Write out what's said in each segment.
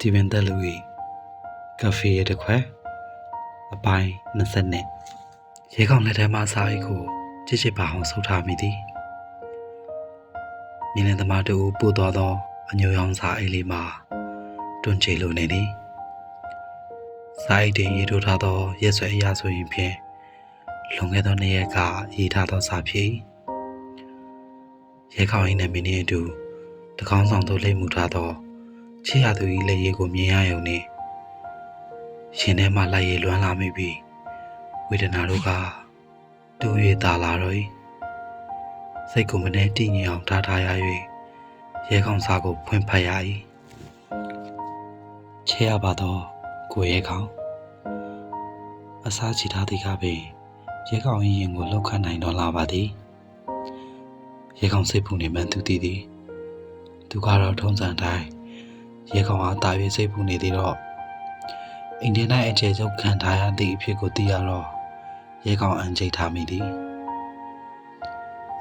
တီဗင်တက်လူ၏ကဖေရဲ့တစ်ခွက်အပိုင်း20နဲ့ရဲကောင်လက်ထဲမှစာအိတ်ကိုချစ်ချစ်ပါအောင်ဆုပ်ထားမိသည်မြင်းလင်းသမားတို့ပို့သွားသောအညိုရောင်စာအိတ်လေးမှာတွန့်ချေလိုနေသည်စာအိတ်တွင်ရေးထိုးထားသောရက်စွဲအရာဆိုရင်ဖြင့်လွန်ခဲ့သော2ရက်ကရေးထားသောစာဖြစ်ရဲကောင်၏နာမည်နှင့်အတူတကောင်းဆောင်သို့လိမ့်မှုထားသောချစ်ရသူ၏လက်ရည်ကိုမြင်ရရုံနှင့်ရှင်ထဲမှလိုက်ရည်လွမ်းလာမိပြီးဝေဒနာတို့ကတူ၍တာလာတော့၏စိတ်ကိုမနှဲတည်ငြိမ်အောင်ထားရ၍ရဲကောင်စာကိုဖွင့်ဖတ်ရ၏ချစ်ရပါသောကိုရဲကောင်အစားချီထားသည်ကပင်ရဲကောင်၏ရင်ကိုလှုပ်ခတ်နိုင်တော့လာပါသည်ရဲကောင်စိတ်ပူနေမှန်းသူသိသည်သူကတော့ထုံးစံတိုင်းရဲကောင်အားတာ၍စိတ်ပူနေသေးတော့အိမ်ထဲ၌အခြေချုပ်ခံထားရသည့်အဖြစ်ကိုသိရတော့ရဲကောင်အန်ချိတ်ထားမိသည်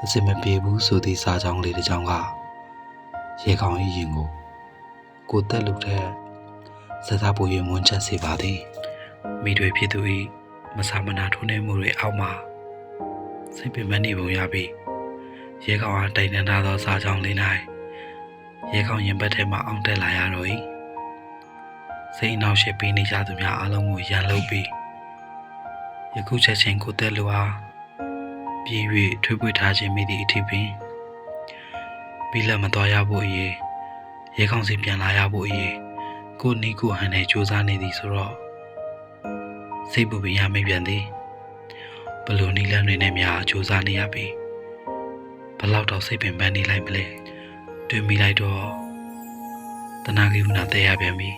အစင်မပြေဘူးဆိုသည့်စာကြောင်းလေးတစ်ကြောင်းကရဲကောင်၏ရင်ကိုတက်လူတဲ့စစားပူရင်ဝန်းချက်စေပါသည်မိတွေဖြစ်သူ၏မဆာမနာထိုးနေမှုတွေအောက်မှာစိတ်ပင်ပန်းနေပုံရပြီးရဲကောင်အားတိုင်တန်းထားသောစာကြောင်းလေး၌ရဲကောင်ရင်ဘတ်ထဲမှာအောင်တက်လာရတော့၏စိတ်အနှောက်အယှက်ပေးနေကြသူများအားလုံးကိုရန်လုပ်ပြီးယခုချက်ချင်းကိုတက်လူအားပြေး၍ထွေးပွေထားခြင်းမိသည့်အထိပင်ပြီးလက်မသွားရဖို့အရေးရဲကောင်စီပြန်လာရဖို့အရေးကိုနီးကိုဟန်နဲ့စူးစမ်းနေသည်ဆိုတော့စိတ်ပူပင်ရမိပြန်သည်ဘလို့နီးလန်းတွေနဲ့များစူးစမ်းနေရပြီဘလောက်တော့စိတ်ပင်ပန်းနေလိုက်မလဲတွေ့မိလိုက်တော့တနာကိဝနာတဲ့ရပြန်ပြီ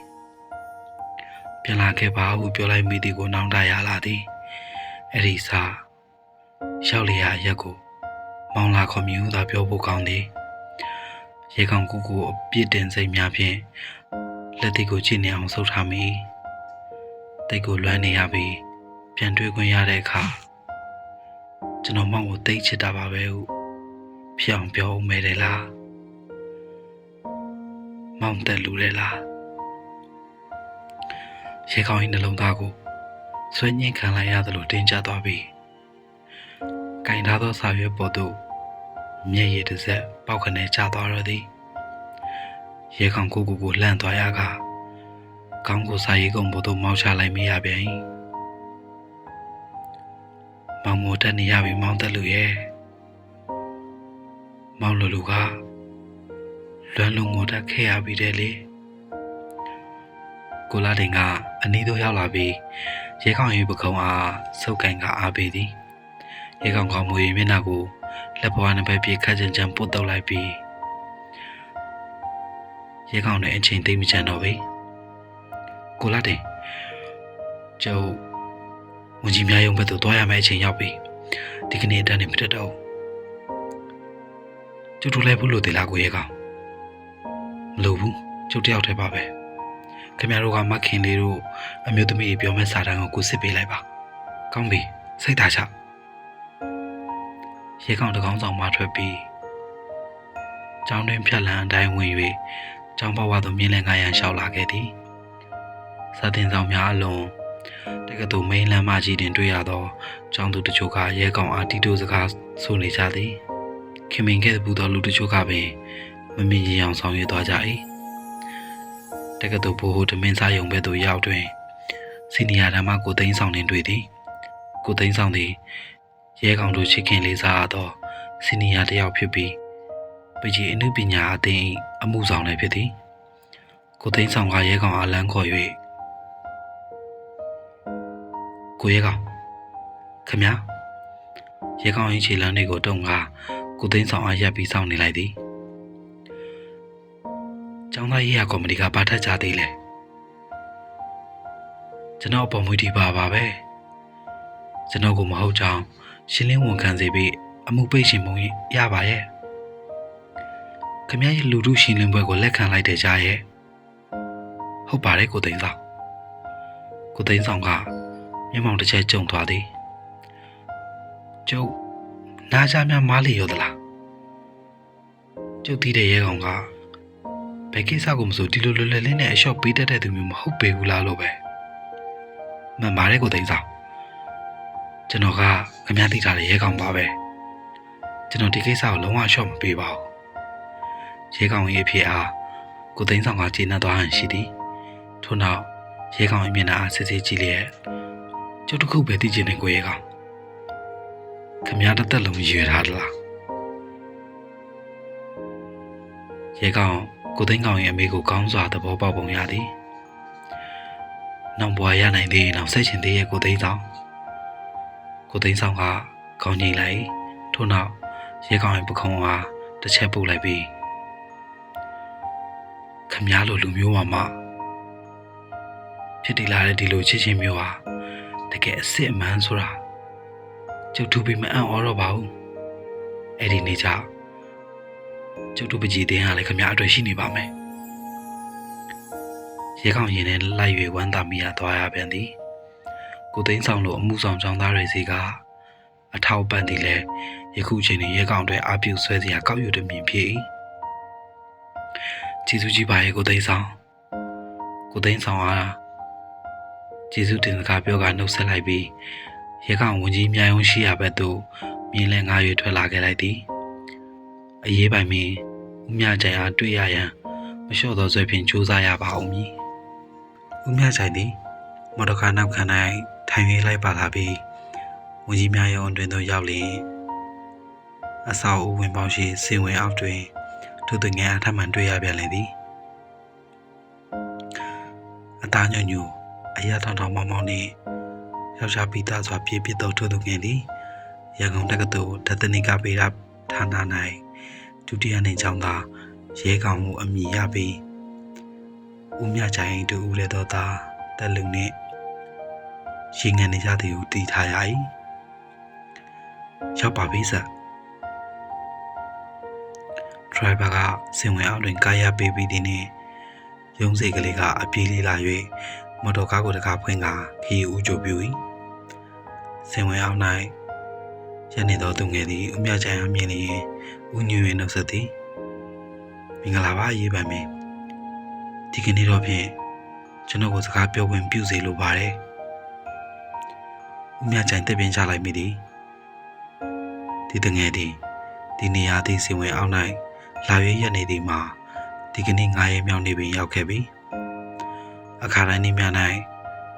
ပြန်လာခဲ့ပါဟုပြောလိုက်မိသည်ကိုနောင်တရလာသည်အဲ့ဒီစာရောက်လျာရက်ကိုမောင်လာခေါ်မြူသာပြောဖို့ကောင်းသည်ရေကောင်ကူကိုအပြစ်တင်စိတ်များဖြင့်လက်တိကိုကြည့်နေအောင်ဆုပ်ထားမိတိတ်ကိုလွမ်းနေရပြီးပြန်တွေ့ခွင့်ရတဲ့အခါကျွန်တော်မောင်ကိုတိတ်ချစ်တာပါပဲဟုဖြစ်အောင်ပြောဦးမယ်တယ်လားမောင်တက်လူတယ်လားရေကောင်၏နှလုံးသားကိုဆွဲငင်းခံလိုက်ရသလိုတင်းကျပ်သွားပြီးကင်ထားသောစာရွက်ပေါ်သို့မျက်ရည်တစ်စက်ပေါက်ခနဲကျသွားတော့သည်ရေကောင်ကိုလှန့်သွားရကကောင်းကိုစာရေးကုန်ပေါ်သို့မောင်းချလိုက်မိရပြန်၏မောင်မိုတက်နေရပြီမောင်တက်လူရဲ့မောင်လူကလွမ်းလုံးကိုတက်ခဲ့ရပြီတဲ့လေကိုလာတင်ကအနီးသို့ရောက်လာပြီးရဲကောင်၏ပခုံးအားဆုပ်ကန်ကအားပေးသည်ရဲကောင်ကောင်းမွေမျက်နှာကိုလက်ပွားနှစ်ဖက်ပြေခတ်ချင်ချင်ပုတ်တုပ်လိုက်ပြီးရဲကောင်နဲ့အချိန်သိမ့်မချန်တော့ပြီကိုလာတင်ကျုပ်ဝန်ကြီးများရုံဘက်သို့သွားရမယ့်အချိန်ရောက်ပြီဒီကနေ့အတန်းနေမတက်တော့ကျုပ်တို့လည်းဘူးလို့သေးလားကိုရဲကောင်မလို့ဘူးကျုပ်တယောက်တည်းပါပဲခင်ဗျားတို့ကမခင်လေးတို့အမျိုးသမီးပြောမဲ့စာတမ်းကိုကိုစစ်ပေးလိုက်ပါကောင်းပြီစိတ်သာချရေကောင်တကောင်းဆောင်မှထွက်ပြီးကျောင်းတွင်ဖြတ်လန်းအတိုင်းဝင်၍ကျောင်းဘဝသို့မြင်းလန်းကားရန်လျှောက်လာခဲ့သည်စာသင်ဆောင်များအလွန်တက္ကသိုလ်မိန်းလမ်းမကြီးတွင်တွေ့ရသောကျောင်းသူတချို့ကရဲကောင်အားတီးတိုးစကားဆိုနေကြသည်ခင်မင်ခဲ့တဲ့သောလူတချို့ကပင်မမြင်ရအောင်ဆောင်ရွက်သွားကြ၏တက္ကသိုလ်ဘိုးဟိုတမင်းစားရုံဘက်သို့ရောက်တွင်စီနီယာဓမ္မကိုသိန်းဆောင်တွင်တွေ့သည်ကိုသိန်းဆောင်သည်ရဲကောင်တို့ချစ်ခင်လေးစားရသောစီနီယာတစ်ယောက်ဖြစ်ပြီးပကြီးအနုပညာအသင်းအမှုဆောင်လည်းဖြစ်သည်ကိုသိန်းဆောင်ကရဲကောင်အားလမ်းခေါ်၍ကိုရဲကောင်ခမရဲကောင်၏ခြေလမ်းတွေကိုတုံကကိုသိန်းဆောင်အားရပ်ပြီးစောင့်နေလိုက်သည်ကျောင်းသားရေးရာကော်မတီကဘာထက်ကြသေးလဲကျွန်တော်ပုံမွေးတီပါပဲကျွန်တော်ကိုမဟုတ်ကြောင်းရှင်းလင်းဝန်ခံစေပြီးအမှုပိတ်ရှင်ပုံရပါရဲ့ခမရဲ့လူထုရှင်းလင်းပွဲကိုလက်ခံလိုက်တဲ့ကြားရဲ့ဟုတ်ပါတယ်ကိုသိန်းဆောင်ကမျက်မှောင်တစ်ချက်ကျုံသွားသည်ကျုပ်နားကြများမားလီရောသလားကျုပ်တီးတဲ့ရဲကောင်က ဘယ်ကိစ္စကိုမဆိုဒီလိုလွယ်လွယ်လေးနဲ့အလျှော့ပေးတတ်တဲ့သူမျိုးမဟုတ်ပေဘူးလားလို့ပဲမှန်ပါတယ်ကိုသိန်းဆောင်ကျွန်တော်ကခင်ဗျားသိထားတဲ့ရဲကောင်ပါပဲကျွန်တော်ဒီကိစ္စကိုလုံးဝအလျှော့မပေးပါဘူးရဲကောင်ရဲ့အဖြစ်အားကိုသိန်းဆောင်ကကျေနပ်သွားဟန်ရှိသည်ထို့နောက်ရဲကောင်ရဲ့မျက်နှာအားစစ်စစ်ကြည့်လျက်ကျုပ်တစ်ခုပဲသိချင်တယ်ကိုရဲကောင်ခင်ဗျားတစ်သက်လုံးရွေထားသလားရဲကောင်ကိုသိန်းကောင်ရဲ့အမေကိုကောင်းစွာသဘောပေါက်ပုံရသည်နောက်ဘွားရနိုင်သေးနောက်ဆက်ချင်သေးရဲ့ကိုသိန်းဆောင်ကကောင်းငိမ့်လိုက်ထို့နောက်ရဲကောင်ရဲ့ပခုံးအားတစ်ချက်ပုတ်လိုက်ပြီးခမည်းလိုလူမျိုးပါမှဖြစ်တည်လာတဲ့ဒီလိုချစ်ချင်းမျိုးဟာတကယ်အစ်စ်အမှန်ဆိုတာကျုပ်တို့ပြီးမအံ့ဩတော့ပါဘူးအဲ့ဒီနေ့ကျကျုပ်တို့ပကြီးတင်းဟာလည်းခမည်းအတွက်ရှိနေပါမယ်ရဲကောင်ရင်ထဲလိုက်၍ဝမ်းသာမိရသွားရပြန်သည်ကိုသိန်းဆောင်လိုအမှုဆောင်ကျောင်းသားတွေစီကအထောက်ပံ့သည်လဲယခုချိန်တွင်ရဲကောင်တွေအပြုဆွဲစရာကောက်ယူတဲ့မြင်ဖြစ်၏ကျေးဇူးကြီးပါရဲ့ကိုသိန်းဆောင်အားကျေးဇူးတင်စကားပြောကနှုတ်ဆက်လိုက်ပြီးရဲကောင်ဝန်ကြီးမြိုင်ုံရှိရဘက်သို့မြင်းလဲငါးရွေထွက်လာခဲ့လိုက်သည်အရေးပိုင်မင်းဦးမြကြိုင်အားတွေ့ရရန်မလျှော့သောဆွဲဖြင့်ကြိုးစားရပါဦးမည်ဦးမြကြိုင်သည်မော်တော်ကားနောက်ခံ၌ထိုင်၍လိုက်ပါလာပြီးဝန်ကြီးများရုံးအတွင်သို့ရောက်လျင်အဆောက်အဦဝင်ပေါင်းရှိစင်ဝင်အောက်တွင်သူတငယ်အထမှန်တွေ့ရပြန်လေသည်အသားညွညူအရာထောင်ထောင်မောင်းမောင်းနှင့်ယောက်ျားပိသားစွာပြေးပြစ်သောသူငယ်သည်ရန်ကုန်တက္ကသိုလ်ဒသနိကပေရဌာန၌ဒုတိယနှစ်ကျောင်းသားရဲကောင်မှုအမည်ရပြီးဦးမြကြိုင်တူဦးတဲ့သောသားတက်လူနှင့်ရင်ငန်နေကြသည်ဟုသိထားရ၏ရောက်ပါပြီဆက်ဒရိုင်ဘာကစင်ဝင်အောက်တွင်ကားရပေးပြီးသည်နှင့်ရုံးစိတ်ကလေးကအပြေးလေးလာ၍မော်တော်ကားကိုတကားဖွင့်ကခီးဦးကြိုပြူ၏စင်ဝင်အောက်၌ရနေသောသူငယ်သည်ဦးမြကြိုင်အမြင်လျင်ဦးညွှင်နှုတ်ဆက်သည်မင်္ဂလာပါရေးပါမယ်ဒီကနေ့တော့ဖြင့်ကျွန်တော်ကိုစကားပြောဝင်ပြုစေလိုပါတယ်ဦးမြကြိုင်တက်ပြင်းချလိုက်မိသည်ဒီတငယ်သည်ဒီနေရာသည်စင်ဝင်အောက်၌လာရွေးရနေသည်မှာဒီကနေ့9ရက်မြောက်နေ့ပင်ရောက်ခဲ့ပြီအခါတိုင်းနေ့များ၌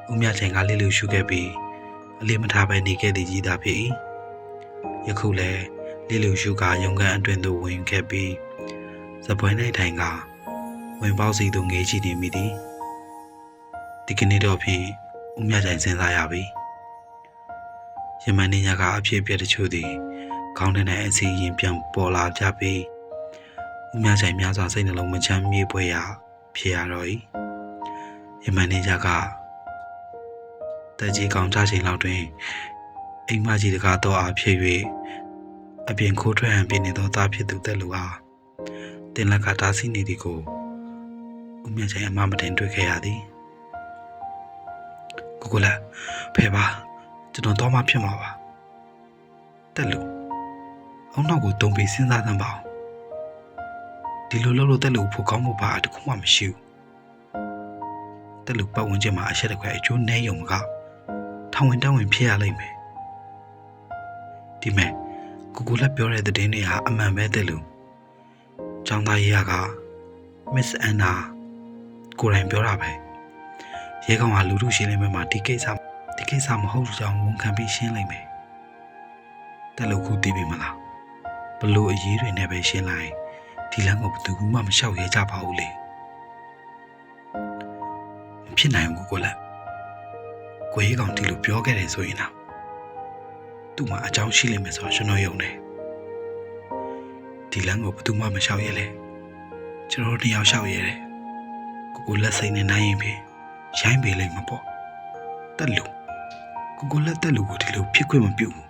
ဦးမြကြိုင်ကလေးလူရှုခဲ့ပြီးအလေးမထားပဲနေခဲ့သည်ကြီးသာဖြစ်၏ယခုလည်းလေးလူရှုကရုံကန်အတွင်သို့ဝင်ခဲ့ပြီးစပွဲ၌ထိုင်ကဝင်ပေါက်စီသို့ငေးကြည့်နေမိသည်ဒီကနေ့တော့ဖြင့်ဦးမြကြိုင်စဉ်းစားရပြီယမန်နေ့ညကအဖြစ်ပြတချို့သည်ခေါင်းထဲ၌အစီရင်ပြန်ပေါ်လာကြပြီးဦးမြကြိုင်များစွာစိတ်နှလုံးမချမ်းမြေ့ပွဲရာဖြစ်ရတော့၏ယမန်နေ့ညကတက်ကြီးကောင်ကြချိန်လောက်တွင်အိမ်မကြီးတကားတော့အားဖြစ်၍အပြင်ခိုးထွက်ဟန်ပြနေသောသားဖြစ်သူတက်လူအားတင်လက်ကတားဆီးနေသည်ကိုဦးမြကြိုင်အမမတင်တွေ့ခဲ့ရသည်ကိုလာဖေပါကျွန်တော်တော့မှဖြစ်မှာပါတက်လူအောင်နောက်ကိုတုံးပြီးစဉ်းစားသမ်းပါအောင်ဒီလိုလုပ်လို့တက်လူဖို့ကောင်းမှုပါတခုမှမရှိဘူးတက်လူပတ်ဝန်းကျင်မှာအချက်တခွဲအကျိုးနည်းရုံကထောင်ဝင်တန်းဝင်ဖြစ်ရလိမ့်မယ်ဒီမဲ့ကိုလက်ပြောတဲ့သတင်းတွေဟာအမှန်ပဲတက်လူကျောင်းသားရေးက Miss Anna ကိုယ်တိုင်ပြောတာပဲရဲကောင်ကလူထုရှင်းလင်းပွဲမှာဒီကိစ္စမဟုတ်ကြောင်းဝန်ခံပြီးရှင်းလိုက်မယ်တက်လူခုသိပြီမလားဘလို့အရေးတွေနဲ့ပဲရှင်းလိုက်ဒီလမ်းကိုဘယ်သူမှမလျှောက်ရဲကြပါဘူးလေမဖြစ်နိုင်ဘူးကိုလက်ကိုရဲကောင်ဒီလိုပြောခဲ့တယ်ဆိုရင်တော့သူ့မှာအကြောင်းရှိလိမ့်မယ်ဆိုတော့ကျွန်တော်ယုံတယ်ဒီလမ်းကိုဘယ်သူမှမလျှောက်ရဲလေကျွန်တော်တို့တယောက်လျှောက်ရဲတယ်ကိုလက်စိတ်နဲ့နိုင်ရင်ဖြင့်ရိုင်းပေးလိမ့်မှာပေါ့တက်လူကိုလက်တက်လူကိုဒီလိုဖြစ်ခွင့်မပြုဘူး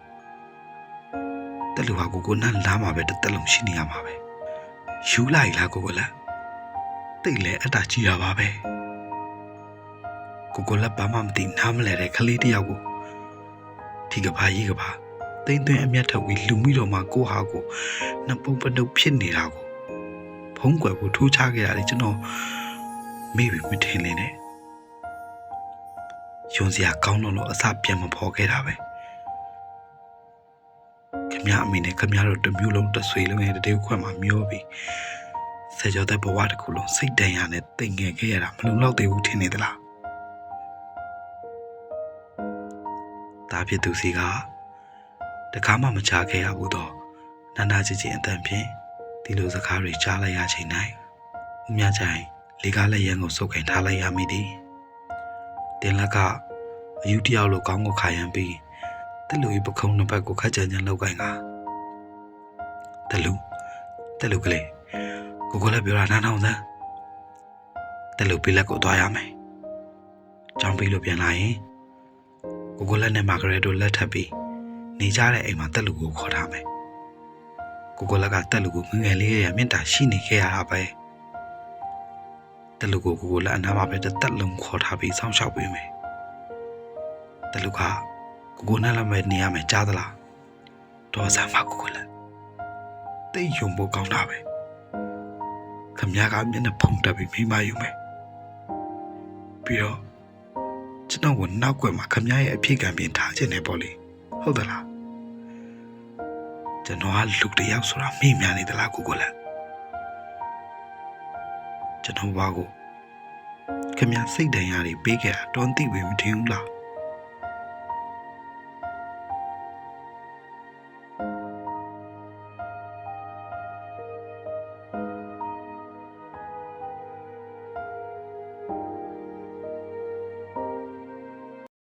တက်လူဟာကိုနန်းလာမှာပဲတက်လုံးရှိနေရမှာပဲယူလိုက်လားကိုလက်တိတ်လဲအတားကြီးရပါပဲကိုလက်ဘာမှမသိနားမလဲတဲ့ကလေးတယောက်ကိုဒီကဘာကြီးကဘာတိမ်သွင်းအမျက်ထုတ်ပြီးလူမိတော်မှာကိုဟာကိုနှစ်ပုံပတုပ်ဖြစ်နေတာကိုဘ ဖုံးကွယ်ဖို့ထိုးချခဲ့တာလေကျွန်တော်မေ့ပြီးမထင်နေနဲ့ယွန်စရာကောင်းလို့အစပြန်မဖော်ခဲ့တာပဲခမရအမေနဲ့ခမရတို့တမျိုးလုံးတဆွေလုံးရဲ့တတိယခွက်မှာမျောပြီးဆယ်ကျော်တဲ့ဘဝတစ်ခုလုံးစိတ်တန်ရာနဲ့တိမ်ငယ်ခဲ့ရတာမလုံလောက်သေးဘူးထင်နေသလားဒါဖြစ်သူစီကတကားမှမချခဲ့ရဘူးတော့နာနာချစ်ချင်းအတန်ဖြင့်ဒီလိုစကားတွေကြားလိုက်ရချိန်တိုင်းဦးမြချိုင်လေကားလက်ရန်ကိုစုပ်ကင်ထားလိုက်ရမိသည်တင်လက်ကအယူတယောက်လိုကောင်းကိုခါရမ်းပြီးတလူပခုံးနှစ်ဘက်ကိုခက်ကြံကြံလောက်ကင်ကတလူကလေးကိုလည်းပြောတာနားထောင်စမ်းတလူပြလက်ကိုသွားရမယ်ကြောင်းပြီးလို့ပြန်လာရင်ကိုလက်နဲ့မာဂရက်တို့လက်ထပ်ပြီးနေကြတဲ့အိမ်မှာတက်လူကိုခေါ်ထားမယ်ကိုလက်ကတက်လူကိုငငယ်လေးရဲ့မြင့်တာရှိနေခဲ့ရတာပဲတက်လူကိုလက်အနားမှာပဲတက်လုံးခေါ်ထားပြီးစောင့်ရှောက်ပေးမယ်တက်လူကကိုနဲ့လည်းမနေရမယ်ကြားသလားတော့စမ်းပါကိုလက်တိတ်ယုံဖို့ကောင်းတာပဲခမရကမျက်နှာဖုံးတက်ပြီးမိမယူမယ်ပြီးတော့ကျွန်တော်ကနောက်ွယ်မှာခမရရဲ့အဖြစ်ကံပြင်ထားခြင်းနဲ့ပေါ့လေဟုတ်သလားကျွန်တော်ကလူတယောက်ဆိုတာမိများနေသလားကိုလက်ကျွန်တော်ဘာကိုခမရစိတ်တန်ရာတွေပေးခဲ့တာတွန်းသိပြီမထင်ဘူးလား